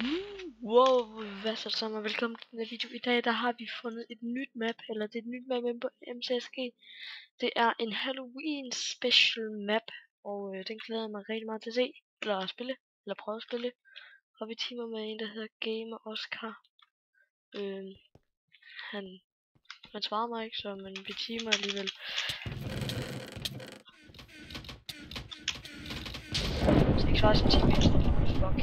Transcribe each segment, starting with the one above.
Wow, hvad så sammen og velkommen til den her video. I dag der har vi fundet et nyt map, eller det er et nyt map inde på MCSG. Det er en Halloween special map, og den glæder jeg mig rigtig meget til at se, eller at spille, eller prøve at spille. Og vi teamer med en, der hedder Gamer Oscar. Han svarer mig ikke så, men vi teamer alligevel. Så ikke svarer sin teammate, fuck.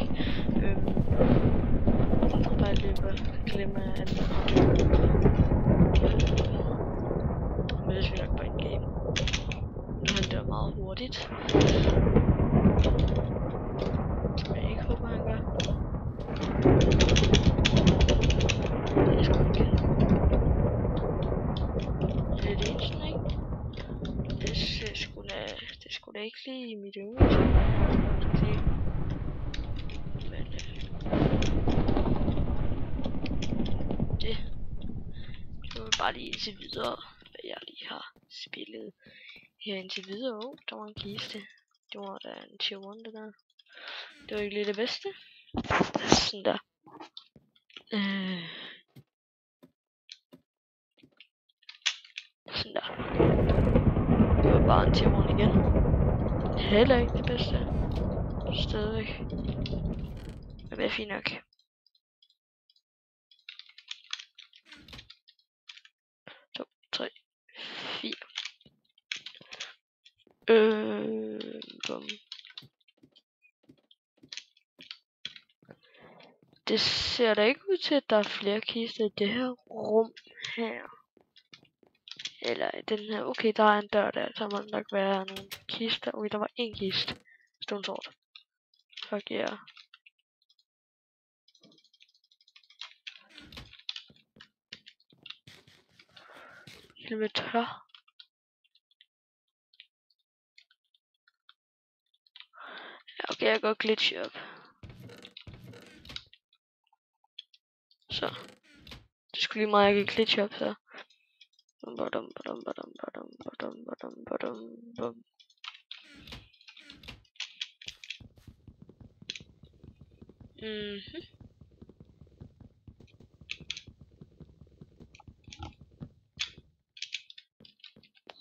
Bare løber, glemmer jeg alt. Men det er nok bare en game. Han dør meget hurtigt. Som jeg ikke håber han gør. Det er sgu ikke. Det er det eneste, ikke? Det er sgu da ikke lige mit yndlingsspil. Men det var bare lige indtil videre, hvad jeg lige har spillet her indtil videre. Der var en kiste. Det var da en tier 1, det der. Det var ikke lige det bedste. Sådan der. Sådan der. Det var bare en tier 1 igen. Heller ikke det bedste. Stadigvæk. Men det er fint nok. Det ser da ikke ud til, at der er flere kister i det her rum her. Eller i den her. Okay, der er en dør der. Så må der nok være nogle kister. Okay, der var en kiste. Stone sword. Fuck yeah. Helt tør. Ja, okay, jeg går glitch op. Så. Det skulle lige meget, jeg kan glitch op så.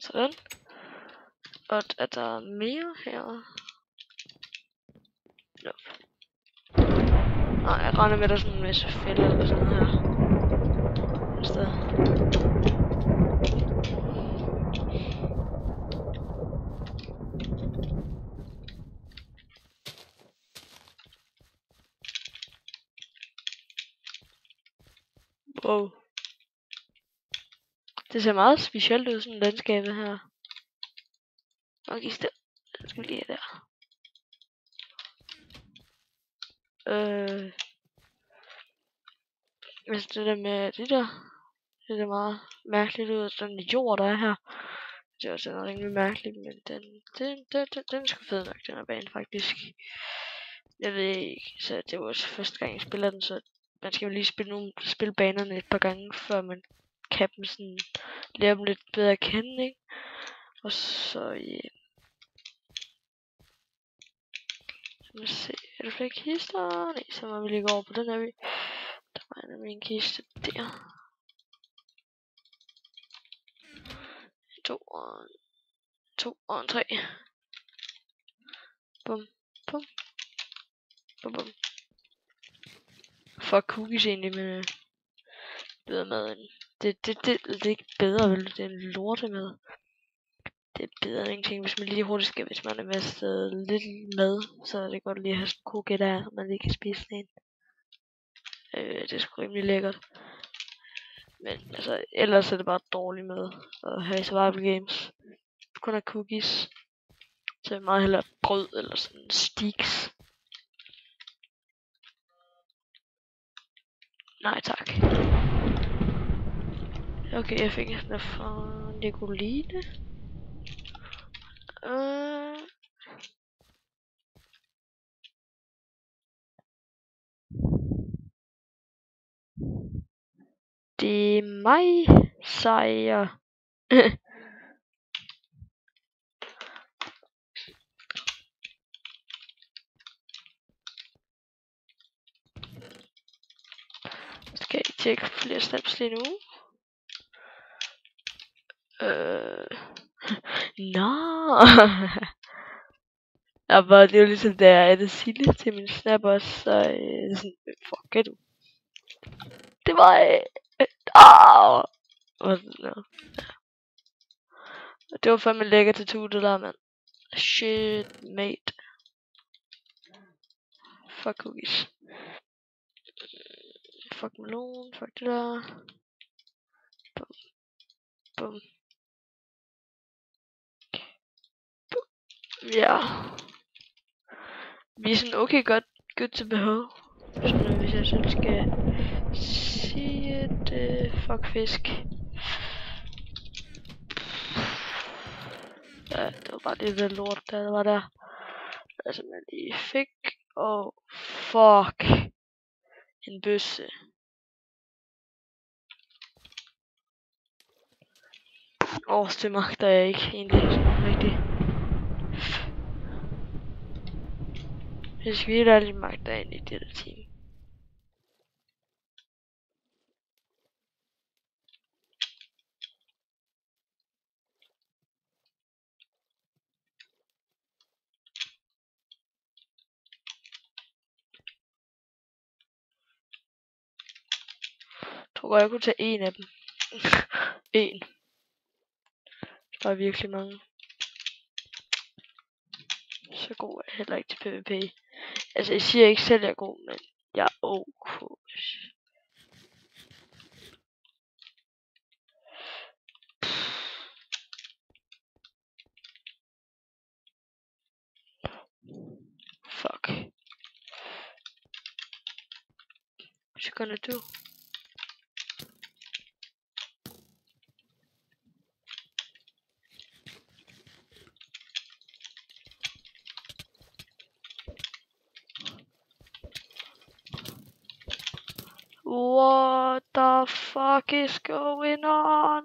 Sådan. Og er der mere her? Nope. Nej, jeg regner med, at der er sådan en masse fælder eller sådan her. Et sted. Wow. Det ser meget specielt ud, sådan landskabet her. Okay, sted. Jeg skal lige der. Hvis det der med det der, det er meget mærkeligt ud, sådan jord der er her. Det er også noget rimelig mærkeligt, men den er sgu fed nok, den her bane faktisk. Jeg ved ikke, så det var også første gang jeg spiller den, så man skal jo lige spille banerne et par gange, før man kan dem sådan, lære dem lidt bedre at kende, ikke? Og så, ja. Så må se, er der flere kister? Nej, så må vi lige gå over på den her. Der var nemlig en kiste der. 2 og en 3. Bum, bum. Bum, bum. Fuck cookies egentlig, men bedre mad end... Det er ikke bedre, vel? Det er en lortemad. Det er bedre end ingenting, hvis man lige hurtigt skal, hvis man er med lidt mad, så er det godt lige at have sådan en cookie der, så man lige kan spise sådan en. Det er sgu rimelig lækkert. Men altså, ellers er det bare dårlig mad at have i survival games. Du kun har cookies. Så er det meget hellere brød eller sådan steaks. Nej tak. Okay, jeg fik sådan fra Nicoline. Det er mig, sejr. tjekke flere snaps lige nu. Nå. Det er jo ligesom, da jeg adder Sille til min snap også, så sådan, fuck er du? Det var, det var fandme lækker tattoo, det der, mand. Shit, mate. Fuck cookies. Fuck melon, fuck det der. Bum. Bum. Ja. Vi er sådan okay godt good to behave. Sådan, hvis jeg selv skal sige det. Fuck fisk. Ja, det var bare det der lort, der var der. Altså man lige fik. Fuck. En bøsse. Det magter jeg ikke egentlig rigtigt. Hvis vi helt ærligt magter jeg egentlig det der team. Jeg tror godt, jeg kunne tage en af dem. En. Der er virkelig mange. Så god er jeg heller ikke til PvP. Altså, jeg siger ikke selv, at jeg er god, men jeg er okay. Fuck. What you gonna do? What the fuck is going on?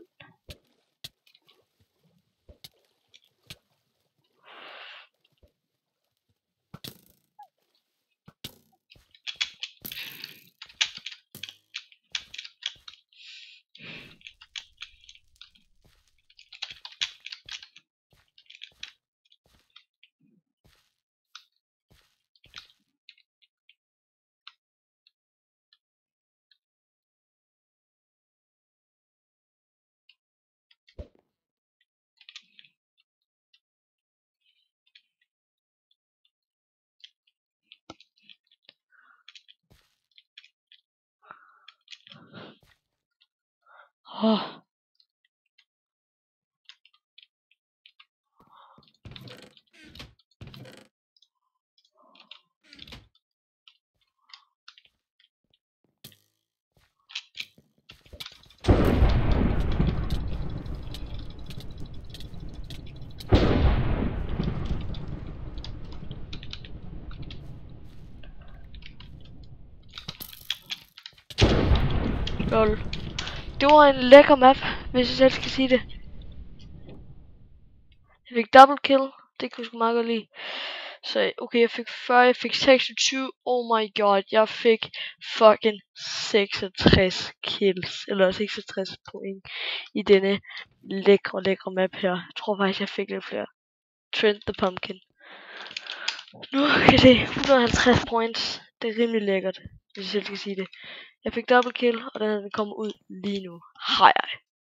Lol. Det var en lækker map, hvis jeg selv skal sige det. Jeg fik double kill, det kunne jeg sgu meget godt lide. Så okay, jeg fik 40, jeg fik 26, oh my god, jeg fik fucking 66 kills, eller 66 point i denne lækre map her. Jeg tror faktisk, jeg fik lidt flere. Trent the Pumpkin. Nu kan det 150 points, det er rimelig lækkert, hvis jeg selv skal sige det. Jeg fik double kill, og den kommer ud lige nu. Hej.